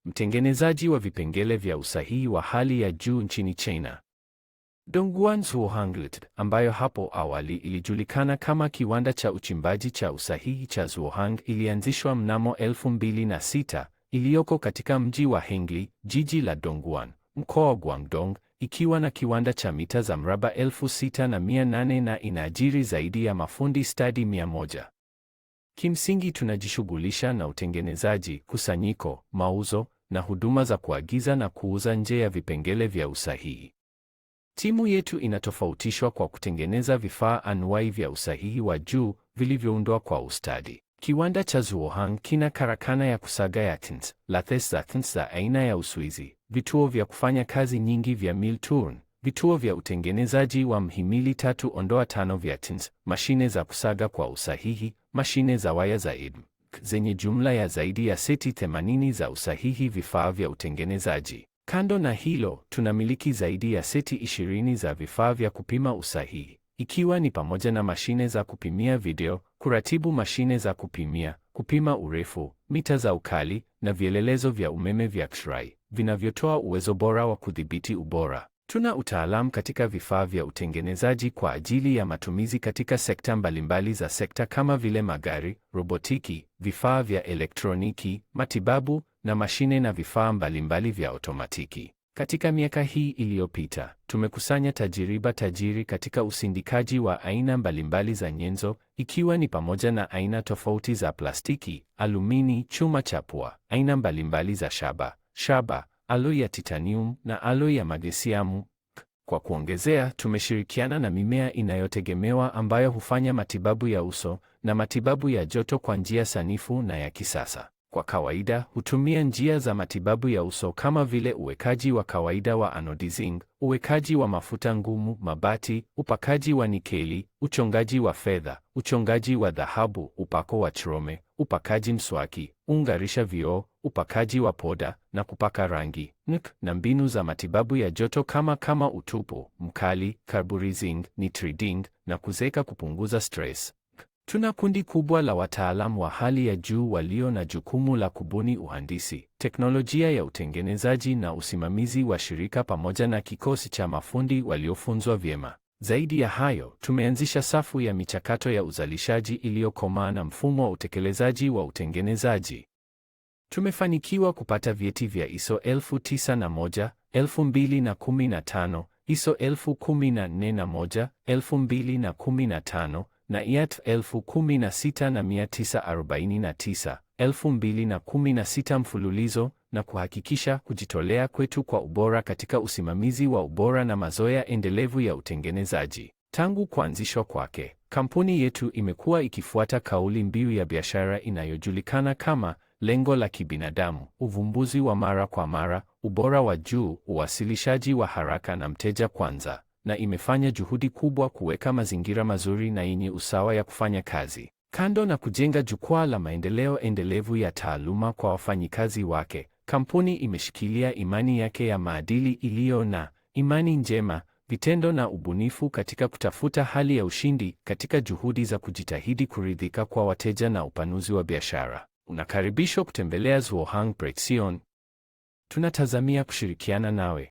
mtengenezaji wa vipengele vya usahihi wa hali ya juu nchini China. Dongguan Zhuohang Ltd, ambayo hapo awali ilijulikana kama Kiwanda cha Uchimbaji cha Usahihi cha Zhuohang, ilianzishwa mnamo 2006, iliyoko katika mji wa Hengli, Jiji la Dongguan, Mkoa wa Guangdong, ikiwa na kiwanda cha mita za mraba 6,800 na inaajiri zaidi ya mafundi stadi 100. Kimsingi tunajishughulisha na utengenezaji, kusanyiko, mauzo na huduma za kuagiza na kuuza nje ya vipengele vya usahihi. Timu yetu inatofautishwa kwa kutengeneza vifaa anuwai vya usahihi wa juu vilivyoundwa kwa ustadi. Kiwanda cha Zhuohang kina karakana ya kusaga ya tins, lathes za tins za aina ya Uswizi, vituo vya kufanya kazi nyingi vya mill turn, vituo vya utengenezaji wa mhimili 3-5 vya tins, mashine za kusaga kwa usahihi, mashine za waya zaidi, zenye jumla ya zaidi ya seti 80 za usahihi, vifaa vya utengenezaji. Kando na hilo, tunamiliki zaidi ya seti 20 za vifaa vya kupima usahihi, ikiwa ni pamoja na mashine za kupimia video, kuratibu mashine za kupima urefu, mita za ukali na vielelezo vya umeme vya X-ray, vinavyotoa uwezo bora wa kudhibiti ubora. Tuna utaalamu katika vifaa vya utengenezaji kwa ajili ya matumizi katika sekta mbalimbali za sekta kama vile magari, robotiki, vifaa vya elektroniki, matibabu na mashine na vifaa mbalimbali vya otomatiki. Katika miaka hii iliyopita, tumekusanya tajiriba tajiri katika usindikaji wa aina mbalimbali za nyenzo, ikiwa ni pamoja na aina tofauti za plastiki, alumini, chuma cha pua, aina mbalimbali za shaba, aloi ya titanium na aloi ya magnesiamu. Kwa kuongezea, tumeshirikiana na mimea inayotegemewa ambayo hufanya matibabu ya uso na matibabu ya joto kwa njia sanifu na ya kisasa. Kwa kawaida, hutumia njia za matibabu ya uso kama vile uwekaji wa kawaida wa anodizing, uwekaji wa mafuta ngumu, mabati, upakaji wa nikeli, uchongaji wa fedha, uchongaji wa dhahabu, upako wa chrome, upakaji mswaki, ungarisha vioo, upakaji wa poda na kupaka rangi, na mbinu za matibabu ya joto kama utupu mkali, carburizing, nitriding na kuzeka kupunguza stress. Tuna kundi kubwa la wataalamu wa hali ya juu walio na jukumu la kubuni uhandisi, teknolojia ya utengenezaji na usimamizi wa shirika pamoja na kikosi cha mafundi waliofunzwa vyema. Zaidi ya hayo, tumeanzisha safu ya michakato ya uzalishaji iliyokomaa na mfumo wa utekelezaji wa utengenezaji. Tumefanikiwa kupata vyeti vya ISO 9001, 2015, ISO 14001, 2015 na IAT 16949, 2016 mfululizo, na kuhakikisha kujitolea kwetu kwa ubora katika usimamizi wa ubora na mazoea endelevu ya utengenezaji. Tangu kuanzishwa kwake, kampuni yetu imekuwa ikifuata kauli mbiu ya biashara inayojulikana kama lengo la kibinadamu, uvumbuzi wa mara kwa mara, ubora wa juu, uwasilishaji wa haraka na mteja kwanza, na imefanya juhudi kubwa kuweka mazingira mazuri na yenye usawa ya kufanya kazi. Kando na kujenga jukwaa la maendeleo endelevu ya taaluma kwa wafanyikazi wake, kampuni imeshikilia imani yake ya maadili iliyo na imani njema, vitendo na ubunifu katika kutafuta hali ya ushindi katika juhudi za kujitahidi kuridhika kwa wateja na upanuzi wa biashara. Unakaribishwa kutembelea Zhuohang Brexion. Tunatazamia kushirikiana nawe.